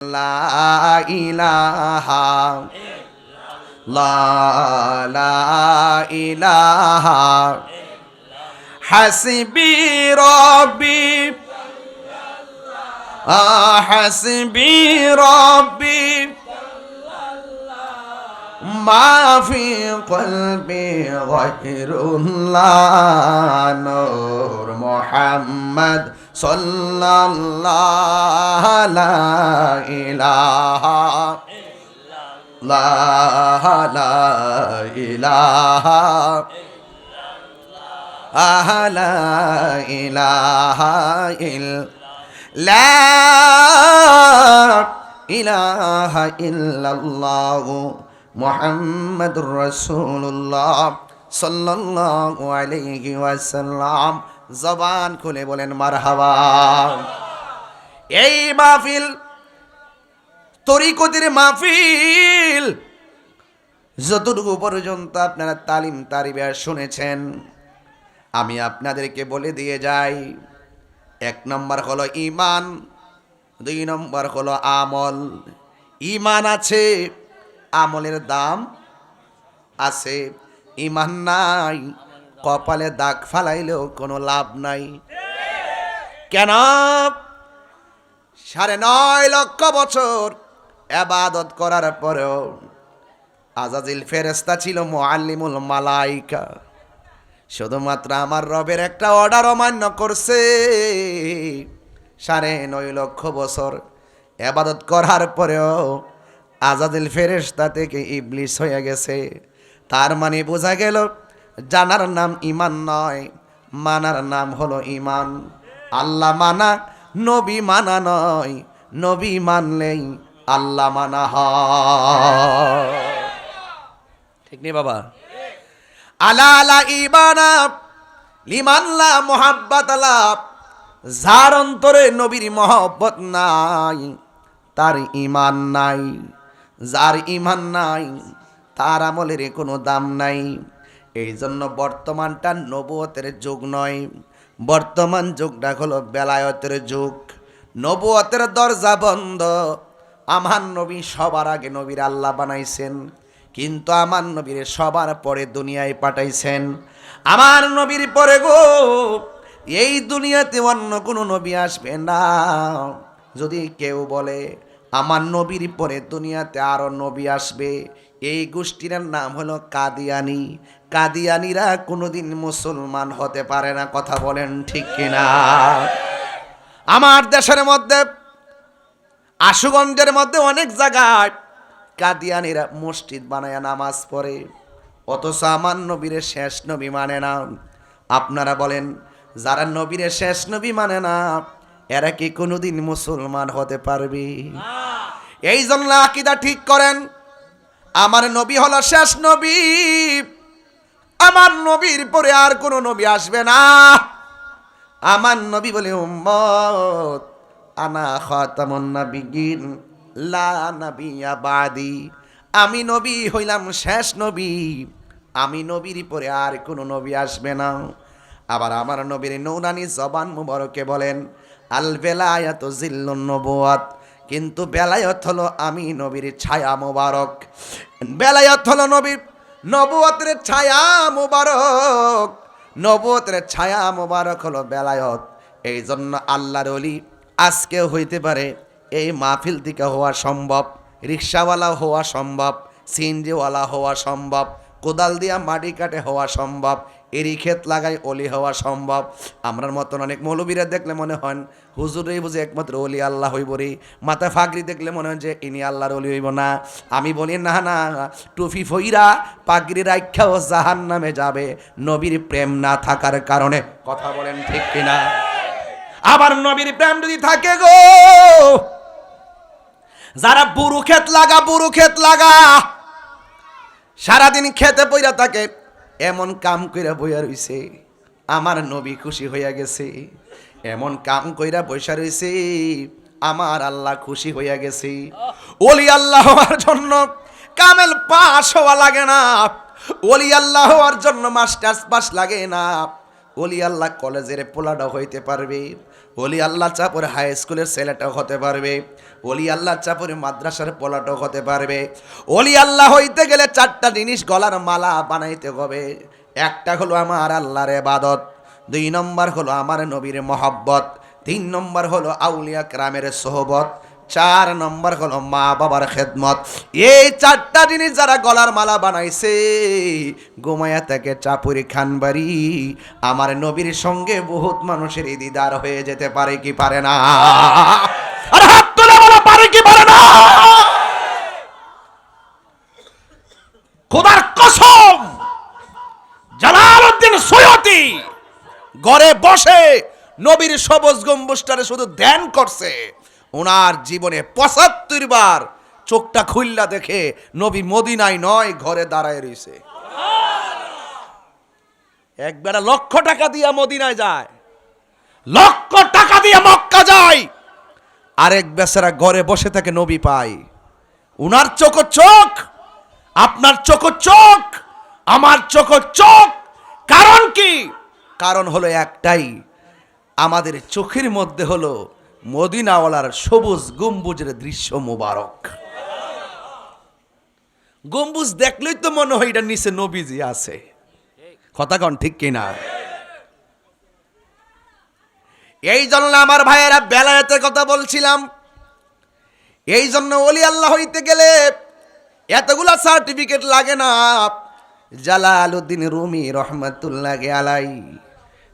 লা ইলাহা লা ইলাহা হাসবি রব্বি হাসবি রব্বি মা ফি কলবি গায়রুল্লাহ নূর মুহাম্মদ সাল্লাল্লাহু লা ইলাহা লা ইলাহা লা ইলাহা লা ইলাহা ইল্লাল্লাহু মুহাম্মাদুর রাসূলুল্লাহ সাল্লাল্লাহু আলাইহি ওয়াসাল্লাম। জবান খুলে বলেন মারহাবা। এই মাহফিল তরিকতের মাহফিল, যতটুকু পর্যন্ত আপনারা তালিম তারিবিয়া শুনেছেন, আমি আপনাদেরকে বলে দিয়ে যাই, 1 নম্বর হলো ঈমান, 2 নম্বর হলো আমল। ঈমান আছে, আমলের দাম আছে। ঈমান নাই, কপালে দাগ ফালাইলেও কোনো লাভ নাই। কেন? 9.5 লক্ষ বছর ইবাদত করার পরেও আজাজিল ফেরেশতা ছিল মুআল্লিমুল মালাইকা, শুধুমাত্র আমার রবের একটা অর্ডার অমান্য করছে। 9.5 লক্ষ বছর ইবাদত করার পরেও আজাজিল ফেরেশতা থেকে ইবলিস হয়ে গেছে। তার মানে বোঝা গেল, জানার নাম ঈমান নয়, মানার নাম হলো ঈমান। আল্লাহ মানা নবী মানা নয়, নবী মানলেই আল্লাহ মানা হয়। ঠিক নেই বাবা? আলা আলা ঈমানা লিমান লা মুহাব্বাত লা, যার অন্তরে নবীর মহব্বত নাই তার ঈমান নাই। যার ঈমান নাই তার আমলের কোনো দাম নাই। এই জন্য বর্তমানটা নবুয়তের যুগ নয়, বর্তমান যুগটা হলো বেলায়েতের যুগ। নবুয়তের দরজা বন্ধ। আমার নবী সবার আগে নবীর আল্লাহ বানাইছেন, কিন্তু আমার নবীর সবার পরে দুনিয়ায় পাঠাইছেন। আমার নবীর পরে গো এই দুনিয়াতে অন্য কোনো নবী আসবে না। যদি কেউ বলে আমার নবীর পরে দুনিয়াতে আরো নবী আসবে, এই গোষ্ঠীর নাম হলো কাদিয়ানি। কাদিয়ানিরা কোনোদিন মুসলমান হতে পারে না। কথা বলেন ঠিক কিনা? আমার দেশের মধ্যে, আশুগঞ্জের মধ্যে অনেক জায়গায় কাদিয়ানিরা মসজিদ বানায় নামাজ পড়ে, অথচ আমার নবীর শেষ নবী মানে না। আপনারা বলেন, যারা নবীর শেষ নবী মানে না, এরা কি কোনোদিন মুসলমান হতে পারবে? এই জন্য আকীদা ঠিক করেন, আমার নবী হলো শেষ নবী, আমার নবীর পরে আর কোনো নবী আসবে না। আমার নবী বলে, উম্মত আনা খাতামুন নাবিয়্যিন লা নাবিয়্যা বাদি, আমি নবী হইলাম শেষ নবী, আমি নবীর পরে আর কোনো নবী আসবে না। আবার আমার নবীর নূরানি জবান মুবারকে বলেন, আল বেলায়াতু জিল্লুন নবুয়াত, কিন্তু বেলায়েত হলো আমি নবীর ছায়া মুবারক। বেলায়েত হলো নবীর নবুয়তের ছায়া মুবারক, নবুয়তের ছায়া মুবারক হলো বেলায়েত। এই জন্য আল্লাহর ওলি আজকেও হইতে পারে, এই মাহফিল থেকে হওয়া সম্ভব, রিক্সাওয়ালা হওয়া সম্ভব, সিএনজিওয়ালা হওয়া সম্ভব, কোদাল দিয়া মাটি কাটে হওয়া সম্ভব, এরি ক্ষেত লাগাই অলি হওয়া সম্ভব। আমরার মতন অনেক মৌলবীরা দেখলে মনে হন হুজুরই বুঝে একমাত্র অলি আল্লাহ হইব রে, মাথা ফাগরি দেখলে মনে হয় যে ইনি আল্লাহর অলি হইব না। আমি বলি না না, টুফি ফইরা পাগড়ি রাখাও জাহান্নামে যাবে নবীর প্রেম না থাকার কারণে। কথা বলেন ঠিক কিনা? আবার নবীর প্রেম যদি থাকে গো, যারা বুরু ক্ষেত লাগা, বুরু ক্ষেত লাগা, সারাদিন খেতে বইরা থাকে, এমন কাম কইরা বইয়া রইছে, আমার নবী খুশি হইয়া গেছে। এমন কাম কইরা বইসা রইছে, আমার আল্লাহ খুশি হইয়া গেছে। ওলি আল্লাহ হওয়ার জন্য কামেল পাস হওয়া লাগে না, ওলি আল্লাহ হওয়ার জন্য মাস্টার্স পাস লাগে না, ওলি আল্লাহ কলেজের পোলাটা হইতে পারবে, ওলি আল্লাহ চাপরে হাই স্কুলের ছেলেটাও হতে পারবে, ওলি আল্লাহ চাপরে মাদ্রাসার পোলাটাও হতে পারবে। ওলি আল্লাহ হইতে গেলে চারটা জিনিস গলার মালা বানাইতে হবে। একটা হলো আমার আল্লাহর ইবাদত, 2 নম্বর হলো আমার নবীর মহব্বত, 3 নম্বর হলো আউলিয়া কেরামের সোহবত, 4 নম্বর হলো মা বাবার খেদমত। এই 4টা জিনিস যারা গলার মালা বানাইছে, গোমায়া থেকে চাপুরি খানবাড়ি আমার নবীর সঙ্গে বহুত মানুষের দিদার হয়ে যেতে পারে কি পারে না? আর হাত তুলে বলো, পারে কি পারে না? খোদার কসম, জালালউদ্দিন সৈয়দী ঘরে বসে নবীর সবুজ গম্বুজটারে শুধু ধ্যান করছে। ওনার জীবনে 75 বার চোখটা খুললা দেখে নবী মদিনায় নয় ঘরে দাঁড়ায় রইছে। একবার লক্ষ টাকা দিয়া মদিনায় যায়, লক্ষ টাকা দিয়ে মক্কা যায়, আরেক বেচারা ঘরে বসে থাকে নবী পায়। উনার চোখ চোখ, আপনার চোখ চোখ, আমার চোখ চোখ। কারণ কি? কারণ হলো একটাই, আমাদের চোখের মধ্যে হলো মদিনাওয়ালার সবুজ গম্বুজের দৃশ্য মোবারক। গম্বুজ দেখলেই তো মনে হয় এটা নিচে নবীজি আছে। কথা কন ঠিক কিনা? এই জন্য আমার ভাইয়েরা বেলায়েতের কথা বলছিলাম। এই জন্য ওলি আল্লাহ হইতে গেলে এতগুলা সার্টিফিকেট লাগে না। জালালউদ্দিন রুমি রহমাতুল্লাহি আলাইহি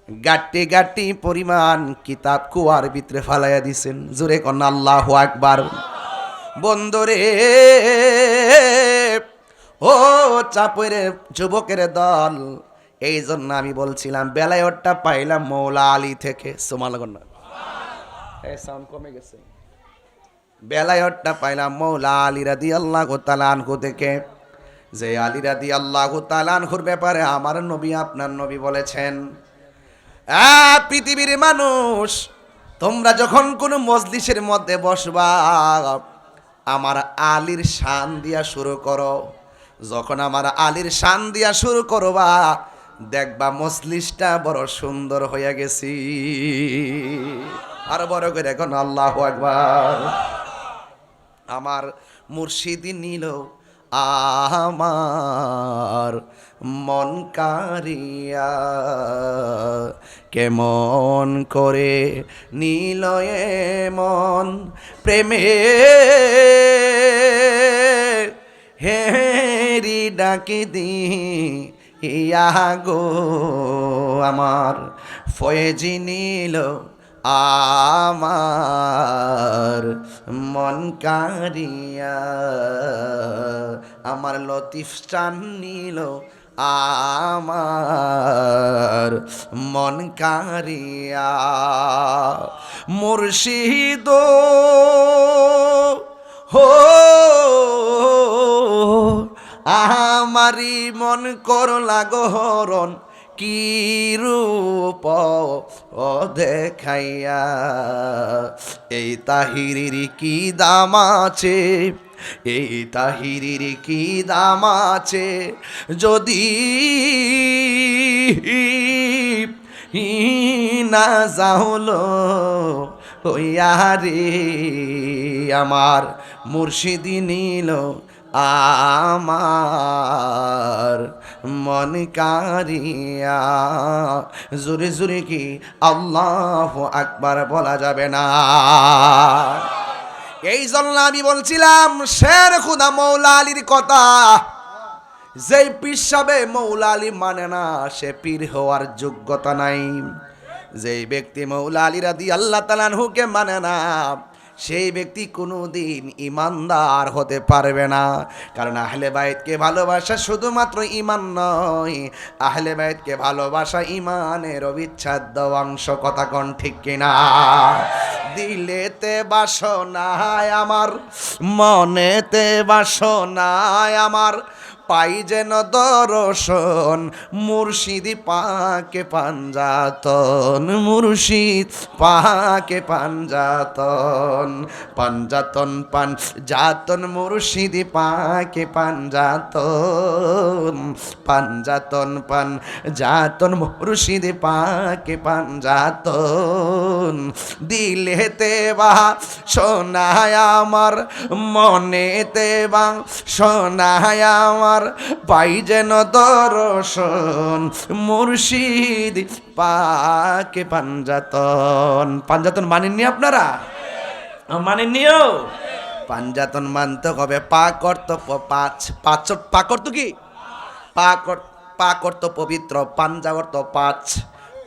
গাটি গাটি পরিমাণ কিতাব কুয়ার ভিতরে ফালাইয়া দিছেন। জোরে কন আল্লাহু আকবার। বন্ধুরে, ও চাপের যুবকের দল, এই জন্য আমি বলছিলাম বেলায়তটা পাইলাম মৌলা আলী থেকে। সুবহানাল্লাহ। এই সাউন্ড কমে গেছে। বেলায়তটা পাইলাম মৌলা আলী রাদিয়াল্লাহু তাআলা আনহু থেকে। যে আলী রাদিয়াল্লাহু তাআলা আনহুর ব্যাপারে আমার নবী আপনার নবী বলেছেন, পৃথিবীর মানুষ, তোমরা যখন কোনো মজলিসের মধ্যে বসবা, আমার আলীর শান দিয়া শুরু করো। যখন আমার আলীর শান দিয়া শুরু করবা, দেখবা মজলিসটা বড় সুন্দর হইয়া গেছি। আর বড় করে এখন আল্লাহু আকবার। আমার মুর্শিদি নিল আমার মন কারিয়া, কেমন করে নিল মন প্রেমে হেরি ডাকি দি ইয়া গো, আমার ফয়েজি নিল আমার মন কারিয়া, আমার লতিফ চান নিল আমার মন কারিয়া। মুর্শিদ হো আমারি মন করলা গহরণ, কি রূপ ও দেখাইয়া, এই তাহিরির কি দাম আছে, এই তাহিরির কি দাম আছে, যদি না যাহলো হইয়া রে, আমার মুর্শিদি নিল আমার মন কারিয়া। জোরে জোরে কি আল্লাহু আকবার বলা যাবে না? এই জন্য আমি বলছিলাম শের খুদা মৌলা আলীর কথা। যেই পীর সাবে মৌলা আলী মানে না, সে পীর হওয়ার যোগ্যতা নাই। যেই ব্যক্তি মৌলা আলী রাদিয়াল্লাহু তাআলা আনহুকে মানে না, সেই ব্যক্তি কোনোদিন ইমানদার হতে পারবে না। কারণ আহলে বাইতকে ভালোবাসা শুধুমাত্র ইমান নয়, আহলে বাইতকে ভালোবাসা ইমানের অবিচ্ছেদ্য অংশ। কথা কোন ঠিক কিনা? দিলেতে বাসনায় আমার, মনেতে বাসনায় আমার, পাই যেন দর্শন, মুর্শিদি পাকে পাঞ্জাতন, মুর্শিদ পাকে পাঞ্জাতন, পাঞ্জাতন পাঞ্জাতন মুর্শিদি পাকে পাঞ্জাতন, পাঞ্জাতন পাঞ্জাতন মুর্শিদি পাকে পাঞ্জাতন, দিলেতে বা সোনায় আমার, মনেতে বা সোনায় আমার, পাই যেন দর্শন, মুর্শিদ পাকে পাঞ্জাতন। পাঞ্জাতন মানেননি আপনারা? মানেননিও? পাঞ্জাতন মানতে হবে। পাক অর্থ পাঁচ, পাক অর্থ কি? পাক অর্থ পবিত্র, পাঞ্জা অর্থ পাঁচ।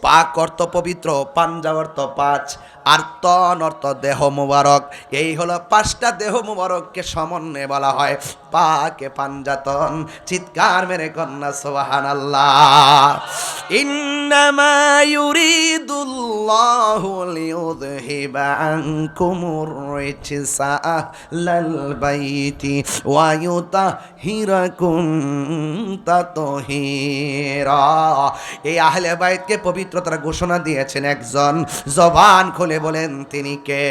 পাক অর্থ পবিত্র, পাঞ্জা অর্থ পাঁচ, আর তন অর্থ দেহ মুবারক। এই হলো পাঁচটা দেহ মুবারককে সমন্বয়ে বলা হয় পাকে পাঞ্জাতন। চিৎকার মেরে কন্যা সুবহানাল্লাহ। ইন্নামা ইউরিদুল্লাহু লিইউযহিবা আনকুমুর রিজসা আহলাল বাইতি ওয়া ইউতাহিরাকুম তাতহীরা। এই আহলে বাইতকে পবিত্রতার ঘোষণা দিয়েছেন একজন, জবান খুলে বলেন তিনি কে?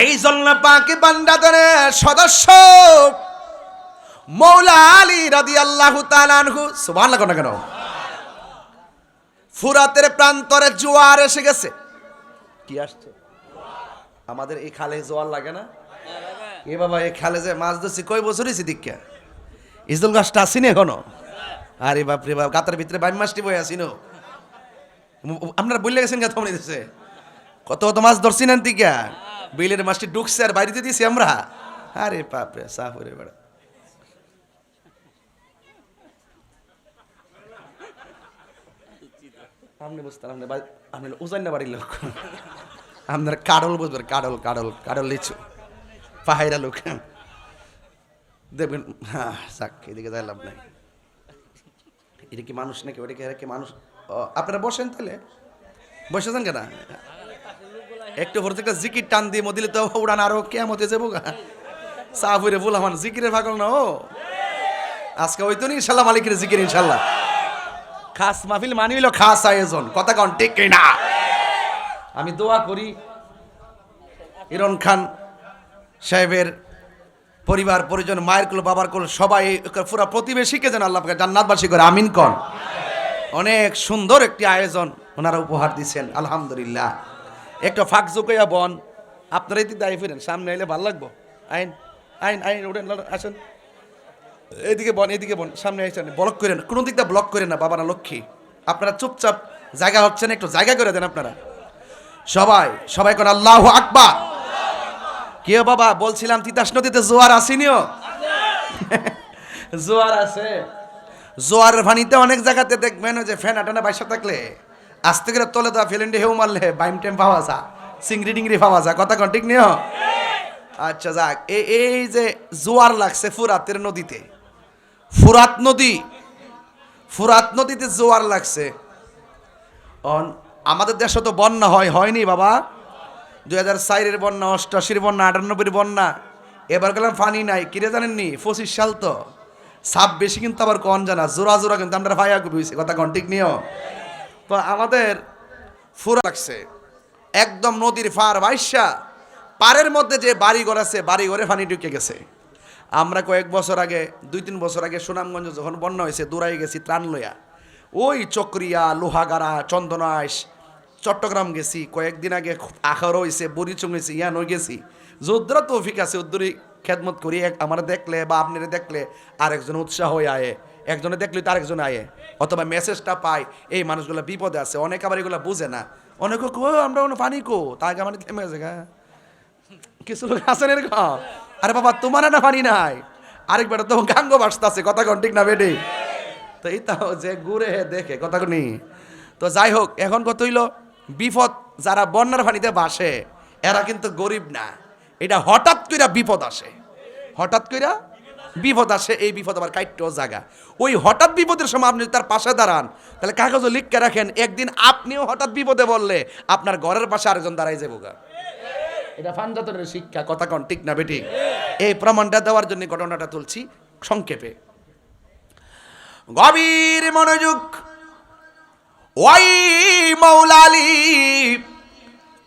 এই জন্য পাকে পাঞ্জাতনের সদস্য মৌলা আলী রাদিয়াল্লাহু তাআলা আনহু। সুবহানাল্লাহ না কেন? ফুরাতের প্রান্তরে জোয়ার এসে গেছে। কি আসছে? আমাদের এই খালে জোয়ার লাগে না? এ বাবা, এই খালে যে মাছ ধরছি কয় বছর হয়েছে দীক্ষা? ইজল গাছটা আসিনি এখনো? আরে বাপ রে বাপ, গাতার ভিতরে বাইম মাছটি বই আসিনো। আপনারা বললে গেছেন কথা মনে দিচ্ছে কত কত মাছ ধরছি না দিকা, বিলের মাছটি ঢুকছে আর বাড়িতে দিয়েছি আমরা। আরে বাপ রে, সাফরে বেড়া। আপনি বুঝতেন, আপনি উজান না বাড়ির লোক, আপনার কাডল বুঝবেন, কাডল কাডল কাডল লিচু পাহাইরা লোক দেখবেন। হ্যাঁ যাক, এদিকে যাই লাভ নাই। এটা কি মানুষ নাকি? ওটা কি মানুষ? আপনারা বসেন তাহলে, বসেছেন কেন? একটু ভরে একটা জিকির টান দিয়ে মদিলে তো উড়ান আরো কেমতে যাবো গা। সাফুরে বল আমার জিকিরের পাগল না ও। আজকে ওই তো ইনশাল্লাহ মালিকের জিকির ইনশাল্লাহ। খাস মাহফিল মানি হইল খাস আয়োজন, কথা কন ঠিক না? আমি দোয়া করি ইরন খান সাহেবের পরিবার পরিজন, মায়ের কুল বাবার কুল সবাই পুরা প্রতিবেশীকে যেন আল্লাহ জান্নাতবাসী করে, আমিন কন। অনেক সুন্দর একটি আয়োজন ওনারা উপহার দিচ্ছেন, আলহামদুলিল্লাহ। একটু ফাঁক জুকাইয়া বন, আপনারা এই দায়ী ফিরেন, সামনে এলে ভালো লাগবো। আইন আইন আইন উঠেন, আসেন এদিকে বন, এদিকে বন, সামনে আসেন। ব্লক করেন, কোনো দিকটা ব্লক করেন না, বাবা না লক্ষ্মী। আপনারা চুপচাপ জায়গা হচ্ছেন, একটু জায়গা করে দেন আপনারা সবাই। সবাই কোন আল্লাহু আকবার। কেউ বাবা বলছিলাম তিতাস নদীতে জোয়ার আসেনিও? জোয়ার আছে। জোয়ারের পানিতে অনেক জায়গাতে দেখবেন যে ফ্যান আটানা বাইসা থাকলে আস্তে করে তলে দেওয়া ফেলেন্ডে হেউ মারলে বাইম টেম পাওয়া যা, চিংড়ি টিংড়ি পাওয়া যা, কথা কন ঠিক নিও? আচ্ছা যাক, এই যে জোয়ার লাগছে ফুরাতের নদীতে, ফুরাত নদীতে জোয়ার লাগছে। আমাদের দেশে তো বন্যা হয়নি বাবা। 2004-এর বন্যা, 88-র বন্যা, 98-র বন্যা, এবার গেলাম পানি নাই। কিরে জানেননি? 25 সাল তো, 26 কিন্তু আবার কন জানা, জোড়া জোড়া কিন্তু আমরা ভাইয়া হয়েছে, কথা কন ঠিক নিও? তো আমাদের ফুরা লাগছে একদম নদীর পার বাইশা, পারের মধ্যে যে বাড়িঘর আছে, বাড়িঘরে পানি ঢুকে গেছে। আমরা কয়েক বছর আগে, 2-3 বছর আগে সুনামগঞ্জ যখন বন্যা হয়েছে, দৌড়াই গেছি ত্রাণ লইয়া। ওই চক্রিয়া, লোহাগাড়া, চন্দনাইশ, চট্টগ্রাম গেছি। কয়েকদিন আগে আখারও হয়েছে, বরিচং হয়েছে, ইয়ানও গেছি। যোদ্রা তৌফিক আছে উদ্দুরি খেদমত করি। আমার দেখলে বা আপনারা দেখলে আরেকজন উৎসাহ হয়ে আয়ে, একজনে দেখলে তো আরেকজন আয়ে, অথবা মেসেজটা পায় এই মানুষগুলো বিপদে আছে। অনেক আবার এগুলো বুঝে না, অনেকে কো আমরা পানি কো, তাকে আমার থেমে আছে গা। কিছু লোক আছেন এরকম, আরে বাবা তোমার না পানি নাই, আরেকবার তো গাঙ্গ বাসতে, কথা কন ঠিক না বেটি? তো এই তাও যে ঘুরে দেখে, কথা কনি। তো যাই হোক, এখন কত হইল বিপদ, যারা বন্যার পানিতে বাসে এরা কিন্তু গরিব না। এটা হঠাৎ কইরা বিপদ আসে, হঠাৎ কইরা বিপদ আসে। এই বিপদ আবার কাইট্য জায়গা। ওই হঠাৎ বিপদের সময় আপনি তার পাশে দাঁড়ান, তাহলে কাগজে লিখকে রাখেন, একদিন আপনিও হঠাৎ বিপদে বললে আপনার ঘরের পাশে আরেকজন দাঁড়াই যাবো গা। এটা ফানজাতনের শিক্ষা, কথা কন ঠিক না বেটি? এই প্রমাণটা দেওয়ার জন্য ঘটনাটা তুলছি। সংক্ষেপে গভীর মনোযোগ। ওই মাওলা আলী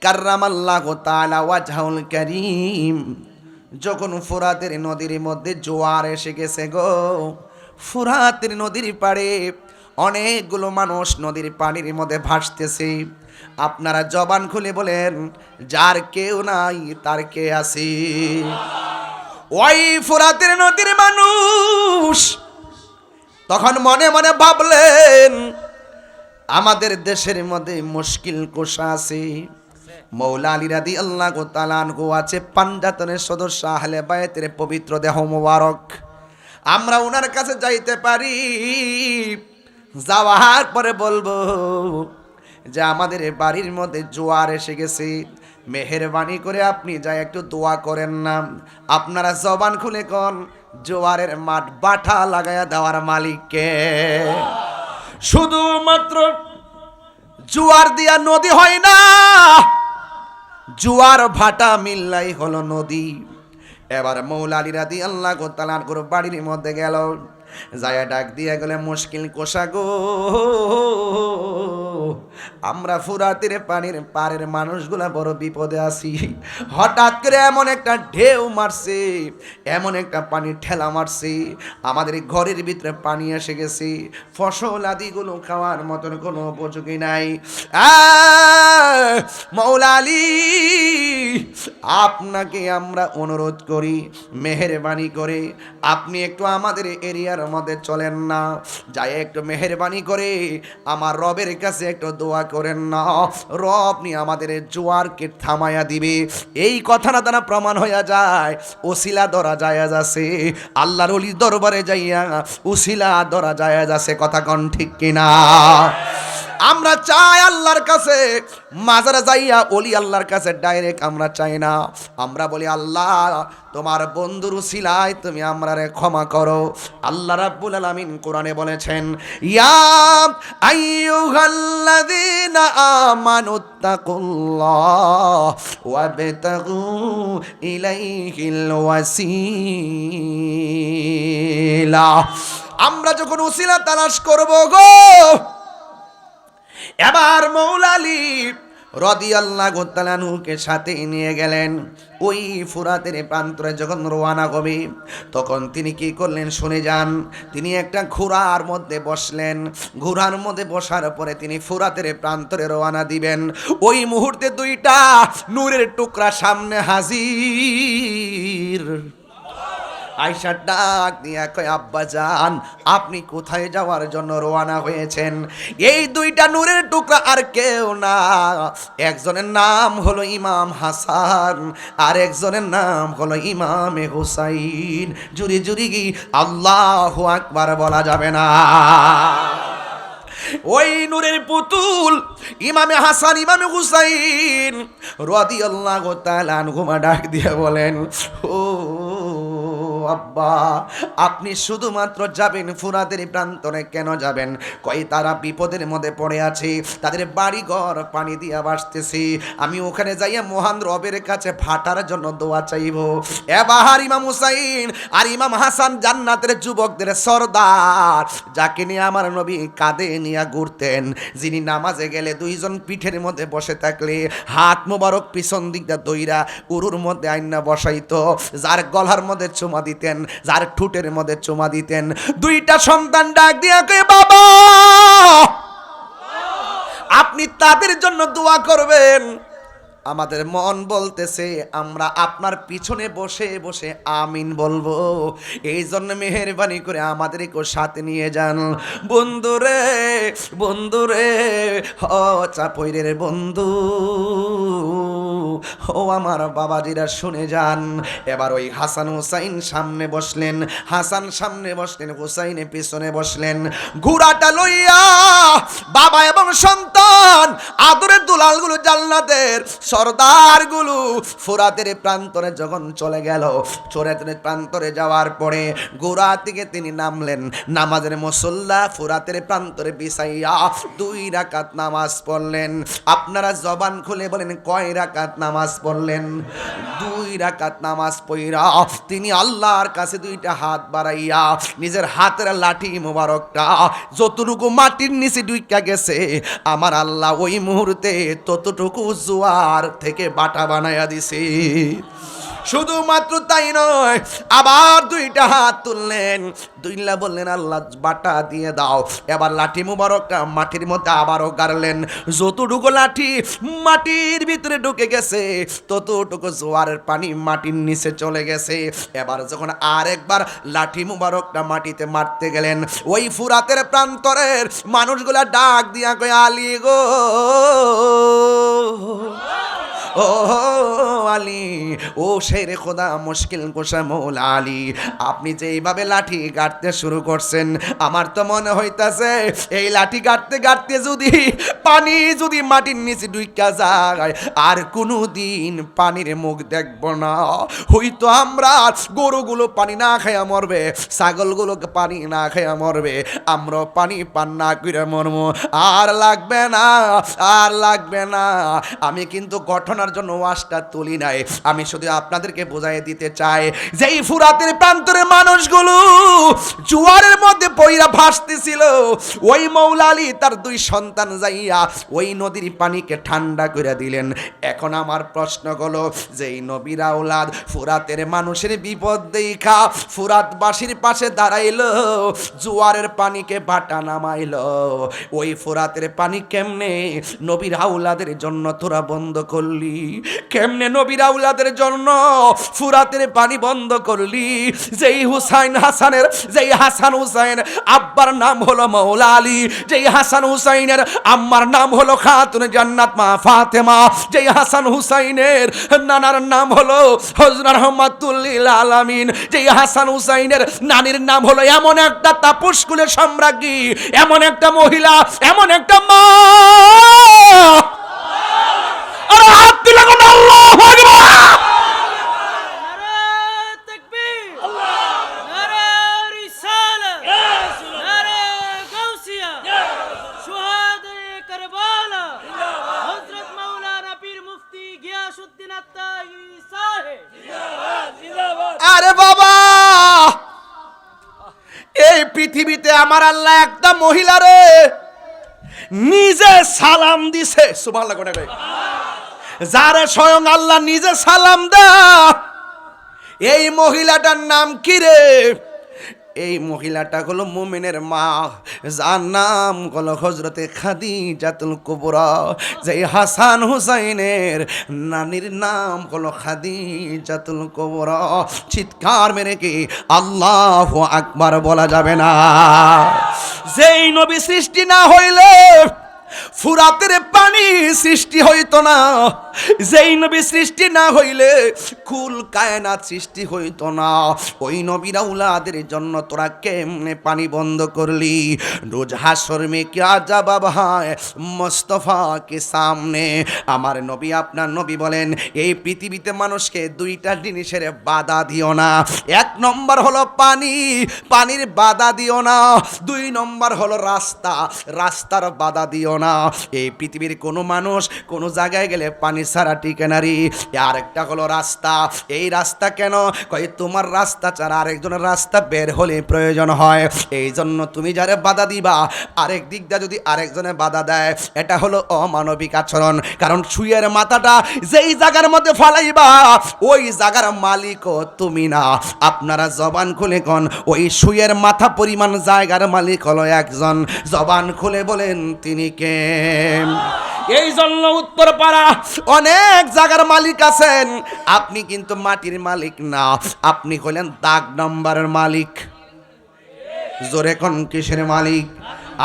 কাররামাল্লাহু তাআলা ওয়াজহুল কারীম যখন ফুরাতের নদীর মধ্যে জোয়ার এসে গেছে গো, ফুরাতের নদীর পাড়ে অনেকগুলো মানুষ নদীর পানির মধ্যে ভাসতেছে। আপনারা জবান খুলে বলেন, যার কেউ নাই তার কে আছে? ওই ফুরাতের নদীর মানুষ তখন মনে মনে ভাবলেন, আমাদের দেশের মধ্যে মুশকিল কোষা আছে। মৌলা আলী রাদিয়াল্লাহু তাআলা আনহু আছে পাঞ্জাতনের সদস্য, আহলে বায়তের পবিত্র দেহ মোবারক। আমরা ওনার কাছে যাইতে পারি, যাওয়ার পরে বলবো যে আমাদের বাড়ির মধ্যে জোয়ার এসে গেছে, মেহেরবানি করে আপনি যাই একটু দোয়া করেন না। আপনারা জবান খুলে কোন, জোয়ারের মাঠ বাঠা লাগায়া দেওয়ার মালিককে। শুধুমাত্র জোয়ার দিয়া নদী হয় না, জোয়ার ভাটা মিললাই হলো নদী। এবার মৌলা আলী রাদিয়াল্লাহু তাআলা আনহুর বাড়ির মধ্যে গেল, যায় ডাক দিয়ে গেলে, মুশকিল কোষা গো, আমরা ফুরাতের পানির পাড়ের মানুষগুলা বড় বিপদে আছি। হঠাৎ করে এমন একটা ঢেউ মারছে, এমন একটা পানি ঠেলা মারছে, আমাদের ঘরের ভিতরে পানি এসে গেছে, ফসল আদিগুলো খাওয়ার মতন কোনো উপযোগী নাই। মাওলা আলী, আপনাকে আমরা অনুরোধ করি, মেহেরবানি করে আপনি একটু আমাদের এরিয়ার মধ্যে চলেন না, যাই একটু মেহেরবানি করে আমার রবের কাছে একটু দোয়া করেন না, রব নি আমাদের জোয়ারকে থামায়া দিবে। এই কথাটা দ্বারা প্রমাণ হইয়া যায় ওসিলা ধরা যায় আছে, আল্লাহর ওলির দরবারে যাইয়া ওসিলা ধরা যায় আছে। কথা কোন ঠিক কিনা? আমরা চাই আল্লাহর কাছে মাজারে যাইয়া ওলি আল্লাহর কাছে ডাইরেক্ট আমরা চাই না। আমরা বলি, আল্লাহ তোমার বন্ধুর উসিলায় তুমি আমরারে ক্ষমা করো। আল্লাহ রাব্বুল আলামিন কোরআনে বলেছেন, ইয়া আইয়ুহাল্লাযীনা আমানুত্তাকুল্লাহ ওয়াবতাগু ইলাইহিল ওয়াসিলা। আমরা যখন উসিলা তালাশ করব গো, এবার মৌলা আলী রাদিয়াল্লাহু তাআলা আনহুকে সাথে নিয়ে গেলেন। ওই ফুরাতের প্রান্তরে যখন রওনা হবে, তখন তিনি কি করলেন শুনে যান। তিনি একটা ঘোড়ার মধ্যে বসলেন, ঘোড়ার মধ্যে বসার পরে তিনি ফুরাতের প্রান্তরে রওনা দিবেন। ওই মুহূর্তে দুইটা নূরের টুকরা সামনে হাজির। আয়েশা ডাক দিয়া কয়, আব্বা জান আপনি কোথায় যাওয়ার জন্য রওনা হয়েছেন? এই দুইটা নূরের টুকরা আর কেউ না, একজনের নাম হলো ইমাম হাসান আর একজনের নাম হলো ইমামে হুসাইন। জুরি জুরি কি আল্লাহু আকবার বলা যাবে না? ওই নূরের পুতুল ইমামে হাসান ইমামে হুসাইন রাদিয়াল্লাহু তাআলা আনহুমা ডাক দিয়ে বলেন, ও আব্বা আপনি শুধুমাত্র যাবেন ফুরাতের প্রান্তরে, কেন যাবেন? কই তারা বিপদের মধ্যে পড়ে আছে, তাদের বাড়ি ঘর পানি দিয়া ভাসতেছে, আমি ওখানে যাইয়া মহান রবের কাছে ভাটার জন্য দোয়া চাইব। এবার ইমাম হুসাইন আর ইমাম হাসান জান্নাতের যুবকদের সরদার, যাকে নিয়ে আমার নবী কাঁধে নিয়ে ঘুরতেন, যিনি নামাজে গেলে দুইজন পিঠের মধ্যে বসে থাকলে হাত মোবারক পিছন দিক দিয়ে দইরা উরুর মধ্যে আইনা বসাইতো, যার গলার মধ্যে চুমা দিতেন, যার ঠোঁটের মধ্যে চুমা দিতেন। দুইটা সন্তান ডাক দিয়া কয়, বাবা আপনি তাদের জন্য দোয়া করবেন। আমাদের মন বলতেছে আমরা আপনার পিছনে বসে বসে আমিন বলবো, এই জন্য মেহেরবানি করে আমাদেরকে সাথে নিয়ে যান। বন্ধুরে বন্ধুরে ও চাপইরের বন্ধু, ও আমার বাবাজিরা শুনে যান। এবার ওই হাসান হুসাইন সামনে বসলেন, হাসান সামনে বসলেন, হুসাইনে পিছনে বসলেন। ঘোড়াটা লইয়া বাবা এবং সন্তান মেহমান, আদরের দুলালগুলো, জান্নাতের সর্দারগুলো ফুরাতের প্রান্তরে যখন চলে গেল, ফুরাতের প্রান্তরে যাওয়ার পরে গোড়া থেকে তিনি নামলেন, নামাজের মুসল্লা ফুরাতের প্রান্তরে বিছাইয়া 2 রাকাত নামাজ পড়লেন। আপনারা জবান খুলে বলেন কয় রাকাত নামাজ পড়লেন? 2 রাকাত নামাজ পড়া তিনি আল্লাহর কাছে 2টা হাত বাড়াইয়া নিজের হাতের লাঠি মোবারকটা যতটুকু মাটির নিচে ডুইকা গেছে, আমার আল্লাহ ওই মুহূর্তে ততটুকু জোয়ার থেকে বাটা বানায়া দিছে। শুধুমাত্র তাই নয়, আবার 2টা হাত তুললেন, দুইলা বললেন আল্লাহ বাটা দিয়ে দাও। এবার লাঠি মুবারকটা মাটির মধ্যে আবারও গাড়লেন, যতটুকু লাঠি মাটির ভিতরে ঢুকে গেছে ততটুকু জোয়ারের পানি মাটির নিচে চলে গেছে। এবার যখন আরেকবার লাঠি মুবারকটা মাটিতে মারতে গেলেন, ওই ফুরাতের প্রান্তরের মানুষগুলা ডাক দিয়া কয় আলী গো, ও আলী, ও শেরে খোদা মুশকিল কুশা মৌলা আলী, আপনি যে এইভাবে লাঠি গাড়তে শুরু করছেন, আমার তো মনে হইতাছে এই লাঠি গাড়তে গাড়তে যদি পানি যদি মাটির নিচে ঢুইকা যায় আর কোনো দিন পানির মুখ দেখব না। হয়তো আমরা গরুগুলো পানি না খাইয়া মরবে, ছাগলগুলো পানি না খাইয়া মরবে, আমরা পানি পান না করে মরবো। আর লাগবে না, আর লাগবে না। আমি কিন্তু ঘটনার জন্য ওয়াজটা তুলি নাই, আমি শুধু আপনাদেরকে বোঝাই দিতে চাই যে এই ফুরাতের প্রান্তরের মানুষগুলো জোয়ারের মধ্যে পইরা ভাসতেছিল, ওই মৌলা আলী তার 2 সন্তান যাইয়া ওই নদীর পানিকে ঠান্ডা করে দিলেন। এখন আমার প্রশ্ন হলো যে এই নবীর আওলাদ ফুরাতের মানুষের বিপদ দেখা ফুরাতবাসীর পাশে দাঁড়াইলো, জোয়ারের পানিকে বাটা নামাইলো, ওই ফুরাতের পানি কেমনে নবীর আওলাদের জন্য তোরা বন্ধ করলি? কেমনে নবীর আওলাদের জন্য ফুরাতের পানি বন্ধ করলি? যেই হুসাইন হাসানের, যেই হাসান হুসাইন আব্বার নাম হলো মৌলা আলী, যেই হাসান হুসাইনের আম্মার নাম হলো খাতুন জান্নাত মা ফাতেমা, যেই হাসান হুসাইনের নানার নাম হলো হযরত রহমাতুল লিল আলামিন, যেই হাসান হুসাইনের নানির নাম হলো এমন একটা তাপসকুলের সম্রাজ্ঞী, এমন একটা মহিলা, এমন একটা মা। আরে হাত দিলে কোন আল্লাহু আকবার! নারে তাকবীর, নারে রিসালাত, নারে গাউসিয়া, শুহাদায়ে কারবালা, হযরত মাওলানা পীর মুফতি গিয়াসউদ্দিন আত্তাহি সাহেব জিন্দাবাদ। আরে বাবা, এই পৃথিবীতে আমার আল্লাহ একটা মহিলারে নিজে সালাম দিছে, সুবহানাল্লাহ কোনা কই, যারে স্বয়ং আল্লাহ নিজে সালাম দেয়। এই মহিলাটার নাম কি রে? এই মহিলাটা হলো মুমিনের মা, যার নাম হলো হযরতে খাদিজাতুল কুবরা। যে হাসান হুসাইনের নানির নাম হলো খাদিজাতুল কুবরা। চিৎকার মেরে কি আল্লাহু আকবার বলা যাবে না? যেই নবী সৃষ্টি না হইলে ফুরাতের পানি সৃষ্টি হইতো না, যেই নবী সৃষ্টি না হইলে কুল কায়নাত সৃষ্টি হইতো না। ওই নবীর আওলাদের জন্য তোরা কেমনে পানি বন্ধ করলি? রোজ হাসর মে क्या জবাব হয় মুস্তাফা কে সামনে। আমার নবী, আপনার নবী বলেন এই পৃথিবীতে মানুষকে 2টা জিনিসের বাধা দিও না। 1 নম্বর হলো পানি, পানির বাধা দিও না। 2 নম্বর হলো রাস্তা, রাস্তার বাধা দিও না। এই পৃথিবীর কোনো মানুষ কোনো জায়গায় গেলে পানি ছাড়া টিকে না রে। আর একটা হলো রাস্তা। এই রাস্তা কেন কই? তোমার রাস্তা ছাড়া আরেকজনের রাস্তা বের হলে প্রয়োজন হয়, এই জন্য তুমি যারে বাধা দিবা আরেক দিক দিয়ে যদি আরেকজনে বাধা দেয়, এটা হলো অমানবিক আচরণ। কারণ সুয়ের মাথাটা যেই জায়গার মধ্যে ফালাইবা ওই জায়গার মালিকও তুমি না। আপনারা জবান খুলে কোন ওই সুয়ের মাথা পরিমাণ জায়গার মালিক হলো একজন। জবান খুলে বলেন তিনি কে? এই জন্য উত্তরপাড়া অনেক জায়গার মালিক আছেন, আপনি কিন্তু মাটির মালিক না, আপনি হলেন দাগ নাম্বারের মালিক। জোরে কোন কিসের মালিক?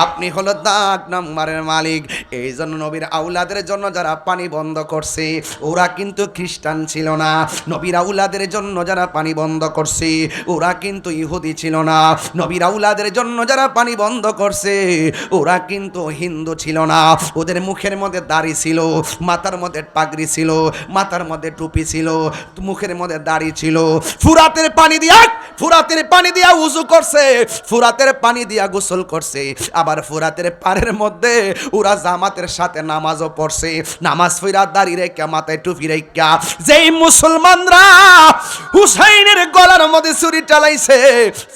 আপনি হলো 1 নম্বরের মালিক। এই জন্য নবীর আউলাদের জন্য যারা পানি বন্ধ করছে ওরা কিন্তু খ্রিস্টান ছিল না। নবীর আউলাদের জন্য যারা পানি বন্ধ করছে ওরা কিন্তু ইহুদি ছিল না। নবীর আউলাদের জন্য যারা পানি বন্ধ করছে ওরা কিন্তু হিন্দু ছিল না। ওদের মুখের মধ্যে দাড়ি ছিল, মাথার মধ্যে পাগড়ি ছিল, মাথার মধ্যে টুপি ছিল, মুখের মধ্যে দাড়ি ছিল। ফুরাতের পানি দিয়া উযু করছে, ফুরাতের পানি দিয়া গোসল করছে, আবার ফুরাতের পাড়ের মধ্যে ওরা জামাতের সাথে নামাজও পড়ছে। নামাজ পড়া দাড়ি রেখা মাথায় টুপি রেখা যেই মুসলমানরা হুসাইনের গলার মধ্যে ছুরি চালাইছে,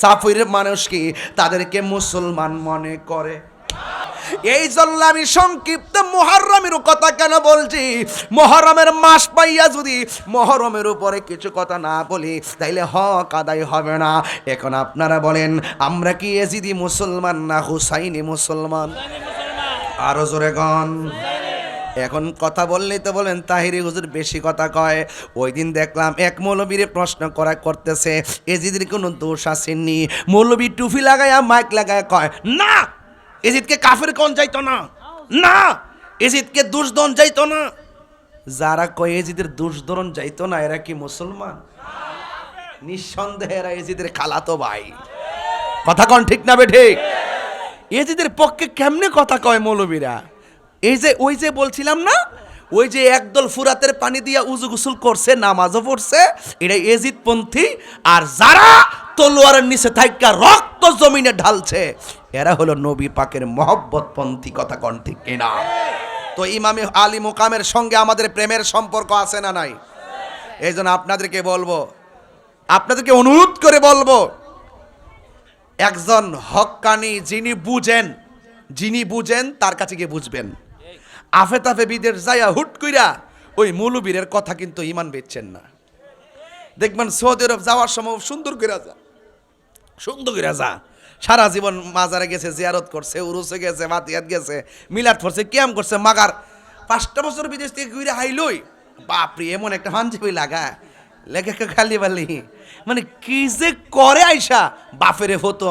সাফির মানুষ কি তাদেরকে মুসলমান মনে করে? এই জন্য আমি সংক্ষিপ্ত মুহররমের কথা কেন বলছি, মুহররমের মাস পাইয়া যদি মুহররমের উপরে কিছু কথা না বলি তাইলে হক আদায় হবে না। এখন আপনারা বলেন আমরা কি এজিদি মুসলমান না হুসাইনি মুসলমান? আরো জোরে গন। এখন কথা বললেই তো বলেন তাহিরি হুজুর বেশি কথা কয়। ওই দিন দেখলাম এক মৌলবীর প্রশ্ন করতেছে এজিদের কোনো দোষ আসেনি। মৌলবী টুপি লাগায়া মাইক লাগায়া কয় না এজিদকে কাফের কোন যাইতো না, না এজিদকে দুষদন যাইতো না। যারা কয় এজিদের দুষদরন যাইতো না এরা কি মুসলমান? নিঃসন্দেহে এরা এজিদের খালাতো ভাই। কথা কোন ঠিক না বে ঠিক? এজিদের পক্ষে কেমনে কথা কয় মৌলবীরা? ওই যে বলছিলাম না, ওই যে একদল ফুরাতের পানি দিয়া উজু গোসল করছে, নামাজও পড়ছে, এটা এজিদপন্থী। আর যারা তলোয়ারের নিচে থাইকা রক্ত জমিনে ঢালছে এরা হলো নবী পাকের মহব্বতপন্থী। কথা কোন ঠিক কিনা? তো ইমামে আলী মুকামের সঙ্গে আমাদের প্রেমের সম্পর্ক আছে না নাই? এই জন্য আপনাদেরকে অনুরোধ করে বলবো, একজন হক্কানি যিনি বুঝেন তার কাছে গিয়ে বুঝবেন। আফে তাফে বিদেশ যাইয়া হুট কইরা ওই মৌলবীরের কথা কিন্তু ইমান বেচছেন না। দেখবেন সৌদি আরব যাওয়ার সময় সুন্দর করে যা সারা জীবন মাজারে গেছে, জিয়ারত করছে, উরুসে গেছে, মাতিয়াত গেছে, মিলাদ পড়ছে, কিয়াম করছে, মাগার 5টা বছর বিদেশ থেকে ঘুরে হাইলই বাপরে এমন একটা হাঞ্জিবি লাগা লেখা খালি বালি, মানে কি যে করে আইসা বাপেরে ফতো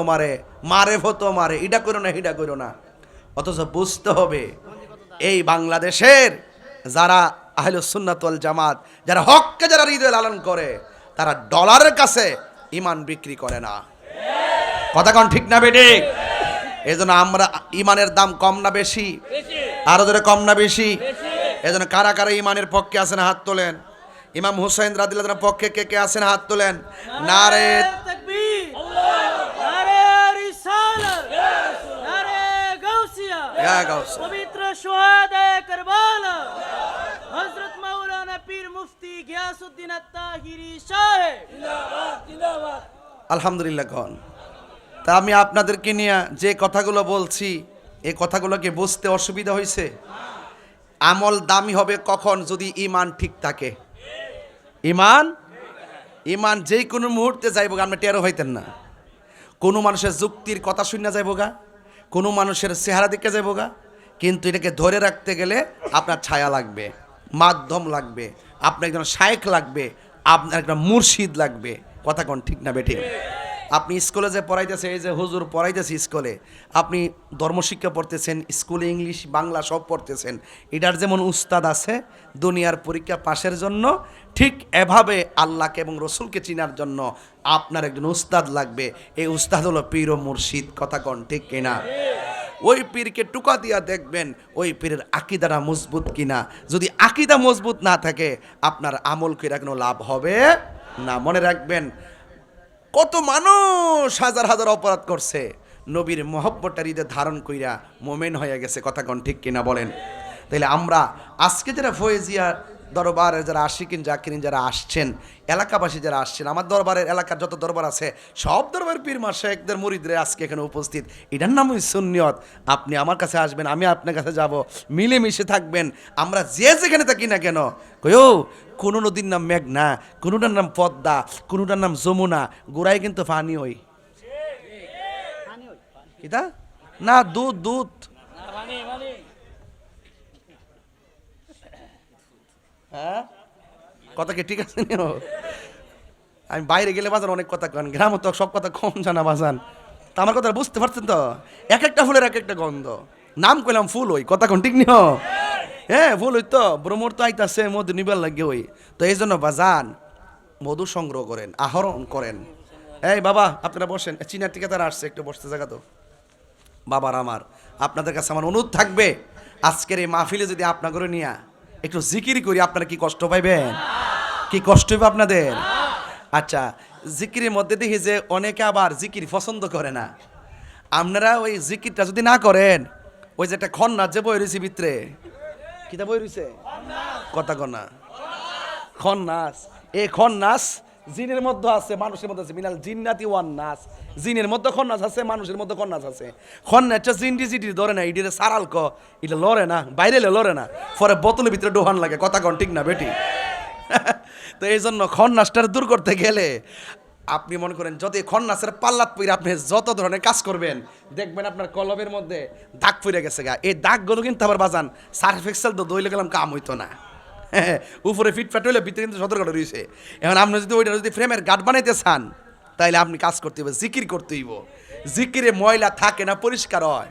মারে ফতো মারে, এটা করো না এটা করো না। অথচ বুঝতে হবে এই বাংলাদেশের যারা আহলুস সুন্নাত ওয়াল জামাত, যারা হককে যারা হৃদয়ে লালন করে, তারা ডলারের কাছে ইমান বিক্রি করে না। কথা কোন ঠিক না বেটে? এই জন্য আমরা ইমানের দাম কম না বেশি? আরো ধরে কম না বেশি? এই জন্য কারা কারা ইমানের পক্ষে আছেন হাত তোলেন। ইমাম হুসাইন রাদিয়াল্লাহু আনহুর পক্ষে কে কে আছেন হাত তোলেন। নারে তাকবীর, নারে রিসালাত, নারে গাউসিয়া, পবিত্র শুহাদা কারবালা হযরত মাওলানা পীর মুফতি গিয়াসউদ্দিন আত-তাহিরি সাহেব জিন্দাবাদ জিন্দাবাদ। আলহামদুলিল্লাহ গণ। তা আমি আপনাদেরকে নিয়ে যে কথাগুলো বলছি এই কথাগুলোকে বুঝতে অসুবিধা হয়েছে? আমল দামি হবে কখন? যদি ইমান ঠিক থাকে। ইমান যেই কোনো মুহূর্তে যাইব গা, আমরা টেরও হইতেন না। কোনো মানুষের যুক্তির কথা শুনে যাইব গা, কোনো মানুষের চেহারা দিকে যাইব গা, কিন্তু এটাকে ধরে রাখতে গেলে আপনার ছায়া লাগবে, মাধ্যম লাগবে, আপনার একজন শায়েখ লাগবে, আপনার একটা মুর্শিদ লাগবে। কথা কোন ঠিক না বেঠিক? আপনি স্কুলে যে পড়াইতেছে, এই যে হুজুর পড়াইতেছে স্কুলে, আপনি ধর্মশিক্ষা পড়তেছেন, স্কুলে ইংলিশ বাংলা সব পড়তেছেন, এটার যেমন উস্তাদ আছে দুনিয়ার পরীক্ষা পাশের জন্য, ঠিক এভাবে আল্লাহকে এবং রসুলকে চিনার জন্য আপনার একজন উস্তাদ লাগবে। এই উস্তাদ হলো পীর ও মুর্শিদ। কথা কোন ঠিক কিনা? ওই পীরকে টুকা দিয়া দেখবেন ওই পীরের আকীদাটা মজবুত কিনা। যদি আকীদা মজবুত না থাকে আপনার আমল কইরা কোনো লাভ হবে না। মনে রাখবেন, কত মানুষ হাজার হাজার অপরাধ করছে, নবীর মহব্বতটা হৃদয়ে ধারণ কইরা মোমেন হয়ে গেছে। কথা কোন ঠিক কিনা বলেন? তাইলে আমরা আজকে যারা ফয়েজিয়া দরবারের যারা আশিকিন জাকিরিন যারা আসছেন, এলাকাবাসী যারা আসছেন, আমার দরবারের এলাকার যত দরবার আছে সব দরবার পীর মাশায়েখদের মুরিদরা আজকে এখানে উপস্থিত। এটার নামই সুন্নিয়ত। আপনি আমার কাছে আসবেন, আমি আপনার কাছে যাব, মিলেমিশে থাকবেন। আমরা যে যেখানে থাকি না কেন, কইও কোনো নদীর নাম মেঘনা, কোনোটার নাম পদ্মা, কোনোটার নাম যমুনা, গোড়ায় কিন্তু পানি হই কিতা না দুধ হ্যাঁ, কথা কি ঠিক আছে? আমি বাইরে গেলে বাজান অনেক কথা কন, গ্রামে তো সব কথা কম জানা বাজান। তা আমার কথা বুঝতে পারছেন তো? এক একটা ফুলের এক একটা গন্ধ। নাম কইলাম ফুল ওই, কথা কোন ঠিক নিও? হ্যাঁ ফুল ওই তো, ভ্রমর তো আইতাছে মধু নিবার লাগে ওই। তো এই জন্য বাজান মধু সংগ্রহ করেন, আহরণ করেন। এই বাবা আপনারা বসেন, চীনা টিকাদার আসছে, একটু বসতে জায়গা তো। বাবার আমার, আপনাদের কাছে আমার অনুরোধ থাকবে, আজকের এই মাহফিলে যদি আপনাদের নিয়ে একটু জিকির করি, আপনারা কি কষ্ট পাইবেন? কি কষ্ট হবে আপনাদের? আচ্ছা, জিকিরের মধ্যে দেখি যে অনেকে আবার জিকির পছন্দ করে না। আপনারা ওই জিকিরটা যদি না করেন, ওই যে একটা খন্নাস যে বই রয়েছে ভিতরে, কিতা বই রয়েছে কথা কনা, খন্নাস। এই খন্নাস জিনের মধ্যে আছে, মানুষের মধ্যে আছে। মিনাল জিন্নাতি ওয়ান নাস, জিনের মধ্যে খন্নাস আছে, মানুষের মধ্যে খন্নাস আছে। খন্নাসটা জিনটি জিটি ধরে না, ইডিরে সারাল ক, এটা লড়ে না, বাইরে লড়ে না, পরে বোতলের ভিতরে ডোহান লাগে, কথা কন ঠিক না বেটি? তো এই জন্য খন্নাসটার দূর করতে গেলে আপনি মনে করেন যদি খন্নাসের পাল্লাত পইরা আপনি যত ধরনের কাজ করবেন, দেখবেন আপনার কলমের মধ্যে দাগ পড়ে গেছে গা। এই দাগগুলো কিন্তু আবার বাজান সার্ফ এক্সেল তো দইলে গেলাম কাম হইতো না। উপরে ফিটফাট হইলে ভিতরে কিন্তু সতর্ক রয়েছে। এখন আপনি যদি ওইটা যদি ফ্রেমের গার্ড বানাইতে চান, তাইলে আপনি কাজ করতে হবে, জিকির করতে হইব। জিকিরে ময়লা থাকে না, পরিষ্কার হয়।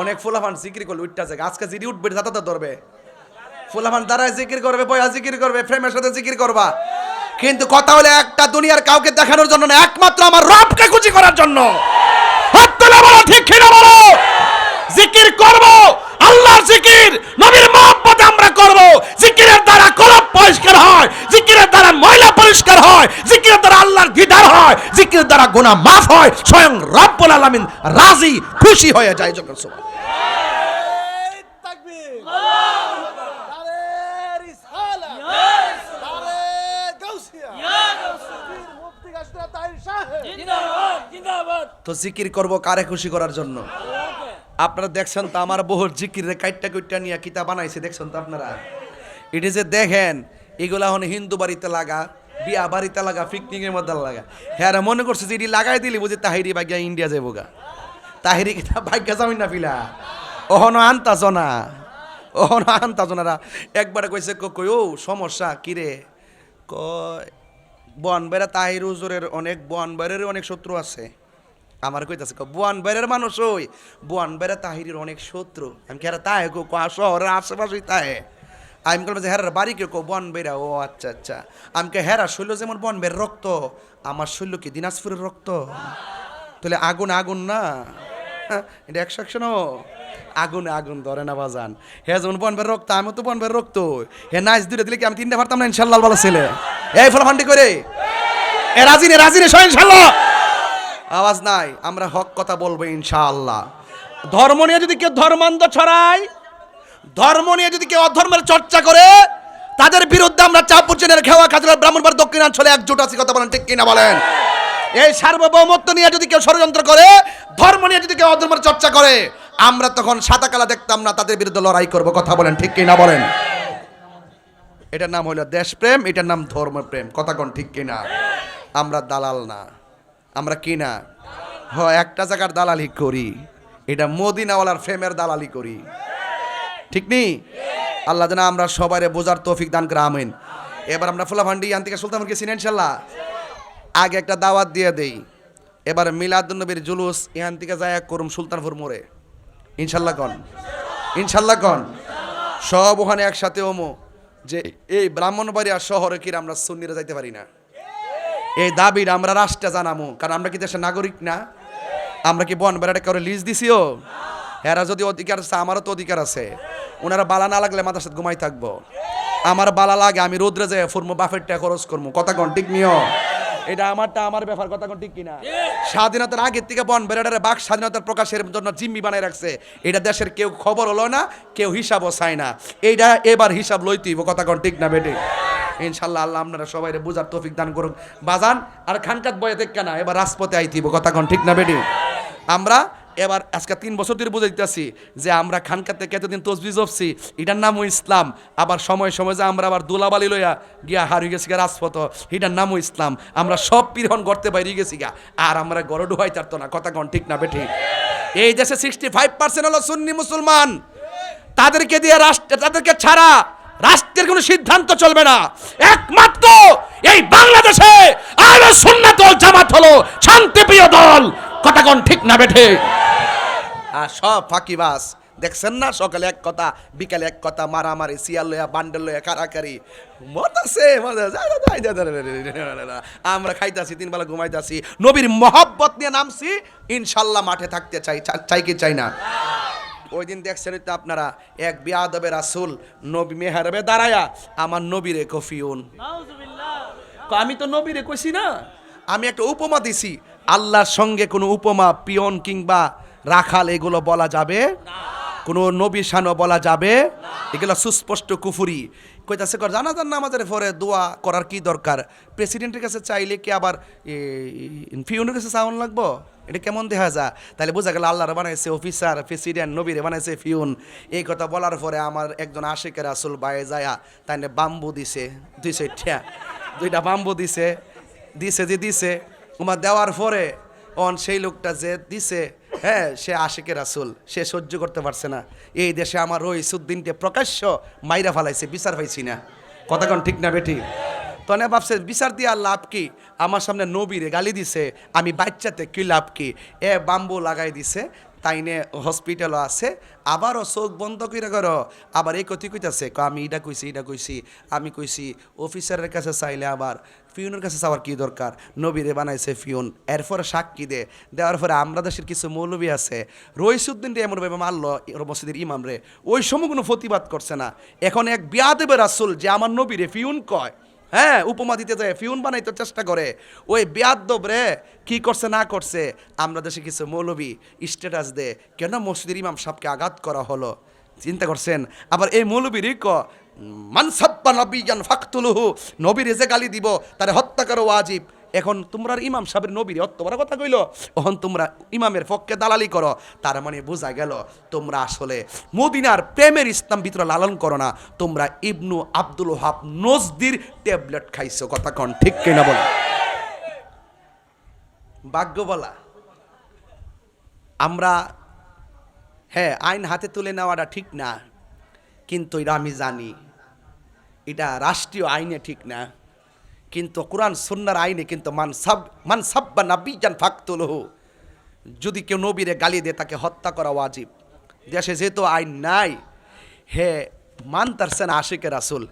অনেক ফুলাফান জিকির করলে উঠতে যায়, আজকে জিডি উঠবে যাতা ধরবে, ফুলাফান দ্বারাই জিকির করবে, বয়া জিকির করবে, ফ্রেমের সাথে জিকির করবা। কিন্তু কথা হলো একটা, দুনিয়ার কাউকে দেখানোর জন্য না, একমাত্র আমার রবকে খুশি করার জন্য। হাত তুলে বলো ঠিক কিনা বলো। জিকির করব, আল্লাহর জিকির, নবীর মহব্বতে আমরা করব। জিকিরের দ্বারা কলব পরিষ্কার হয়, জিকিরের দ্বারা ময়লা পরিষ্কার হয়, জিকিরের দ্বারা আল্লাহর দিদার হয়, জিকিরের দ্বারা গুনাহ মাফ হয়, স্বয়ং রব্বুল আলামিন রাজি খুশি হয়ে যায়। যখন সুবহান তো জিকির করব কারে খুশি করার জন্য। আপনারা দেখছেন তো আমার বহুর জিকিরে কাইটটা কুইটটা নিয়ে কিতাব বানাইছে, দেখছেন তো আপনারা। এটা যে দেখেন এগুলা এখন হিন্দু বাড়িতে লাগা, বিয়া বাড়িতে লাগা, পিকনিকের মধ্যে লাগা। হ্যাঁ মনে করছে যে এটি লাগাই দিলি বুঝি তাহিরি ভাগ্যা ইন্ডিয়া যাবো গা। তাহিরি কিতা ভাগ্যা যাবেন না ফিলা, ওহনো আনতাছ না, ওহনো আনতাছ না। একবারে কইছে কই ও সমস্যা কিরে, কয় বনবেড়া তাহির হুজুরের অনেক, বনবেড়ের অনেক শত্রু আছে। আমার কইতাছে বনবেড়ের মানুষ ওই বনবেড়া তাহিরের অনেক শত্রু। আমি কি তাই শহরের আশেপাশেই তাই। আমি বললাম যে হেরার বাড়ি কেউ বনবেড়া। ও আচ্ছা আচ্ছা। আমি কে হেরা শৈল যেমন বনবের রক্ত, আমার শৈল কি দিনাজপুরের রক্ত? তাহলে আগুন আগুন না, এটা 100 আগুনে আগুন ধরে না বাজান। হে যেমন বনবের রক্ত, আমি তো বনবের রক্ত। হে নাইস দূরে দিলে কি আমি 3টা পারতাম না? ইনশাল্লাহ ভালো ছেলে। এই ফলাফান্ডি করে এ রাজিনে রাজিনে সব ইনশাল্লাহ। আওয়াজ নাই, আমরা হক কথা বলবো ইনশাআল্লাহ। ধর্ম নিয়ে যদি কেউ ধর্মান্ধ ছড়ায়, ধর্ম নিয়ে যদি কেউ অধর্মের চর্চা করে, তাদের বিরুদ্ধে আমরা চাঁদপুর খেওয়া খাজুরা ব্রাহ্মণবাড়িয়া দক্ষিণাঞ্চলে একজোট আছি, কথা বলেন ঠিক কিনা বলেন? এই সার্বভৌমত্ব নিয়ে যদি কেউ ষড়যন্ত্র করে, ধর্ম নিয়ে যদি কেউ অধর্মের চর্চা করে, আমরা তখন সাদা কালা দেখতাম না, তাদের বিরুদ্ধে লড়াই করব, কথা বলেন ঠিক কিনা বলেন? এটার নাম হলো দেশপ্রেম, এটার নাম ধর্মপ্রেম, কথা কোন ঠিক কিনা? আমরা দালাল না, আমরা কি না একটা জায়গার দালালি করি, এটা মদিনাওয়ালার ফেমের দালালি করি, ঠিক নেই? আল্লাহ যেন আমরা সবাই বোঝার তৌফিক দান করে, আমিন। এবার আমরা ফুলাভান্ডি ইয়ান থেকে সুলতানপুর গেছি ইনশাল্লাহ। আগে একটা দাওয়াত দিয়ে দেই, এবার মিলাদুন নবীর জুলুস ইহান থেকে যায় করুম সুলতানপুর মোড়ে ইনশাল্লাহ। কন ইনশাল্লাহ কন, সব ওখানে একসাথে ওমো যে এই ব্রাহ্মণবাড়িয়া শহরে কি আমরা সুন্নিরা যাইতে পারি না, এই দাবির আমরা রাষ্ট্রে জানামো। কারণ আমরা কি দেশের নাগরিক না? আমরা কি বন বেড়াটা কারো লিজ দিছিও? এরা যদি অধিকার আছে, আমারও তো অধিকার আছে। ওনারা বালা না লাগলে মাথার সাথে ঘুমাই থাকবো, আমার বালা লাগে আমি রোদ্রে যাই ফুরমো, বাফের টাকা খরচ করবো, কথা কোন ঠিক নিও? এটা আমারটা আমার ব্যাপার, কথা কোন ঠিক কিনা? স্বাধীনতার আগের থেকে বন বেড়াটারে বাক স্বাধীনতার প্রকাশের জন্য জিম্মি বানাই রাখছে। এটা দেশের কেউ খবর হলো না, কেউ হিসাবও চায় না। এইটা এবার হিসাব লইতেইব, কথা কোন ঠিক না বেটে? ইনশাল্লাহ আল্লাহ আপনারা সবাই বুঝার তৌফিক দান করুন বাজান। আর খানকাত বয়ে দেখ না, এবার রাজপথে আইতিব, কথা কোন ঠিক না বেটে? আমরা এবার আজকে 3 বছর ধরে বুঝে দিতেছি যে আমরা খানকাত থেকে এতদিন তসবিহ জপছি, এটার নামও ইসলাম। আবার সময় সময় যে আমরা আবার দোলাবালি লইয়া গিয়া হারিয়ে গেছি গা রাজপথ, এটার নামও ইসলাম। আমরা সব পীরহন গড়তে বাইরে গেছি গা, আর আমরা গড় ডুহাই তারতো না, কথা কোন ঠিক না বেঠি? এই দেশে 65% হলো সুন্নি মুসলমান। তাদেরকে দিয়ে তাদেরকে ছাড়া রাষ্ট্রের কোনো সিদ্ধান্ত চলবে না। একমাত্র এই বাংলাদেশে আহলে সুন্নাত ওয়াল জামাত হলো শান্তিপ্রিয় দল, কথা কোন ঠিক না বেঠে? আর সব ফাঁকিবাজ। দেখছেন না, সকালে এক কথা বিকালে এক কথা, মারামারি, সিয়াল লইয়া বান্ডেল লইয়া কারাকারি, মরতাছে। আমরা খাইতাছি, 3 বেলা ঘুমাইতাছি, নবীর মহব্বত নিয়ে নামছি, ইনশাল্লাহ মাঠে থাকতে চাই কি চাই না? ওই দিন দেখছেন তো আপনারা, এক বিয়াদবে রাসূল নবী মেহরাবে দাঁড়ায়া আমার নবীরে কফিউন, নাউজুবিল্লাহ। আমি তো নবীরে কইছি না। আমি একটা উপমা দিছি, আল্লাহর সঙ্গে কোনো উপমা পিয়ন কিংবা রাখাল এগুলো বলা যাবে, কোনো নবী শানও বলা যাবে, এগুলো সুস্পষ্ট কুফুরি। কইতাছে কর জানাজার নামাজের পরে দোয়া করার কি দরকার? প্রেসিডেন্টের কাছে চাইলে কি আবার পিয়নের কাছে চাওয়ান লাগবো? এটা কেমন দেখা যায়? তাহলে বোঝা গেল আল্লাহর বানাইছে অফিসার, প্রেসিডেন্ট, নবীরে বানাইছে ফিউন। এই কথা বলার পরে আমার একজন আশিকের রাসূল বায়ে যায়া তাই বাম্বু দিছে, 2টা বাম্বু দিছে যে দিছে তোমার দেওয়ার পরে সেই লোকটা যে দিছে, হ্যাঁ, সে আশিকের রাসূল, সে সহ্য করতে পারছে না। এই দেশে আমার রইসুদ্দিনকে প্রকাশ্য মাইরা ফালাইছে, বিচার পাইছি না। কথা কোন ঠিক না বেটি? তনে ভাবছে বিচার দিয়ে আর লাভ কি? আমার সামনে নবীরে গালি দিছে, আমি বাচ্চাতে কি লাভ কি? বাম্বু লাগাই দিছে, তাইনে হসপিটালও আছে, আবারও চোখ বন্ধ করে করো, আবার এই কথি কইতাছে, আমি এটা কইছি, আমি কইছি অফিসারের কাছে চাইলে আবার ফিউনের কাছে চাওয়ার কি দরকার? নবীরে বানাইছে ফিউন। এরপরে সাক্ষী দেওয়ার পরে আমরা দেশের কিছু মৌলবী আছে, রইসুদ্দিনটা এমনভাবে মারলো মসজিদের ইমাম রে, ওই সময় কোনো প্রতিবাদ করছে না। এখন এক বিয়াদবে রাসূল যে আমার নবীরে ফিউন কয়, হ্যাঁ, উপমা দিতে যায়, ফিউন বানাইতে চেষ্টা করে, ওই বেয়াদ্দব রে কি করছে না করছে, আমরা দেশে কিছু মৌলবী স্ট্যাটাস দে, কেন মসজিদের ইমাম সাহেবকে আঘাত করা হলো। চিন্তা করছেন? আবার এই মৌলবীরই মানসাব্বা নবিয়ান ফাকতুলুহু, নবীর যে গালি দিব তারে হত্যা করো ওয়াজিব। এখন তোমরা ইমাম সাহেবের নবীর অত বড় কথা কইলো, এখন তোমরা ইমামের পক্ষে দালালি করো। তার মানে বোঝা গেল তোমরা আসলে মদিনার প্রেমের ইসলাম ভিতরে লালন করো না, তোমরা ইবনু আব্দুল ওহাব নজদির ট্যাবলেট খাইছো। কথা কন ঠিক কিনা বলো? ভাগ্য বলা আমরা, হ্যাঁ, আইন হাতে তুলে নেওয়াটা ঠিক না, কিন্তু এটা আমি জানি এটা রাষ্ট্রীয় আইনে ঠিক না, কিন্তু কোরআন সুন্নাহর আইনে কিন্তু মান সাব্বা নাবিয়ান ফাকতুলহু, যদি কেউ নবীরে গালি দেয় তাকে হত্যা করা ওয়াজিব। দেশে যেহেতু আইন নাই, হে মানতারছেন আশিকের রাসূল,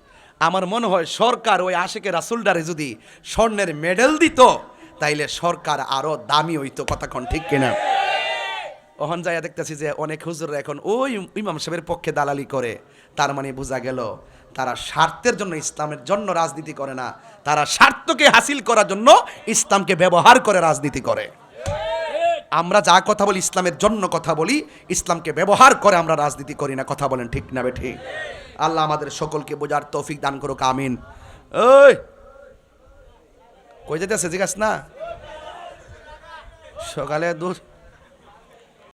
আমার মনে হয় সরকার ওই আশিকের রাসূলটারে যদি স্বর্ণের মেডেল দিত তাইলে সরকার আরো দামি হইতো। কথা কোন ঠিক কিনা? ওহন যাইয়া দেখতেছি যে অনেক হুজুররা এখন ওই ইমাম সাহেবের পক্ষে দালালি করে, তার মানে বোঝা গেল তারা স্বার্থের জন্য ইসলামের জন্য রাজনীতি করে না, তারা স্বার্থকে হাসিল করার জন্য ইসলামকে ব্যবহার করে রাজনীতি করে। আমরা যা কথা বলি ইসলামের জন্য কথা বলি, ইসলামকে ব্যবহার করে আমরা রাজনীতি করি না। কথা বলেন ঠিক না বেঠি? আল্লাহ আমাদের সকলকে বোঝার তৌফিক দান করুক, আমিন। ওই কই যেতেছে জিজ্ঞাস না, সকালে